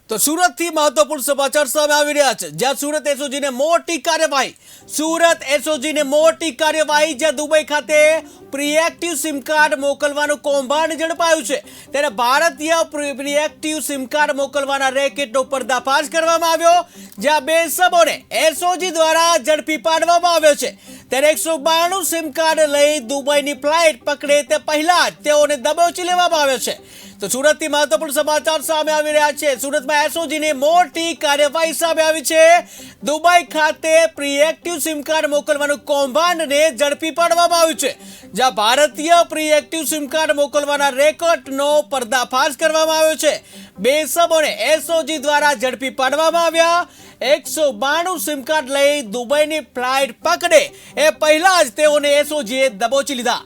તો સુરતથી મહત્વપૂર્ણ સમાચાર સામે આવી રહ્યા છે, જ્યાં સુરત એસઓજીને મોટી કાર્યવાહી જ્યાં દુબઈ ખાતે પ્રિએક્ટિવ સિમ કાર્ડ મોકલવાનું કૌભાંડ ઝડપાયું છે। ત્યારે ભારતીય પ્રિએક્ટિવ સિમ કાર્ડ મોકલવાના રેકેટનો પર્દાફાશ કરવામાં આવ્યો, જ્યાં બે ઇસમોને એસઓજી દ્વારા ઝડપી પાડવામાં આવ્યો છે। ત્યારે 192 સિમ કાર્ડ લઈ દુબઈની ફ્લાઇટ પકડે તે પહેલા જ તેઓને દબોચી લેવામાં આવ્યો છે। તો સુરતથી મહત્વપૂર્ણ સમાચાર સામે આવી રહ્યા છે। સુરતમાં એસઓજીની મોટી કાર્યવાહી સામે આવી છે। દુબઈ ખાતે પ્રિએક્ટિવ સિમ કાર્ડ મોકલવાનું કૌભાંડને ઝડપી પાડવામાં આવ્યું છે, જ્યાં ભારતીય પ્રિએક્ટિવ સિમ કાર્ડ મોકલવાના રેકોર્ડનો પર્દાફાશ કરવામાં આવ્યો છે। બે ઇસમોને એસઓજી દ્વારા ઝડપી પાડવામાં આવ્યા। 192 સિમ કાર્ડ લઈ દુબઈની ફ્લાઇટ પકડે એ પહેલા જ તેઓને એસઓજીએ દબોચી લીધા।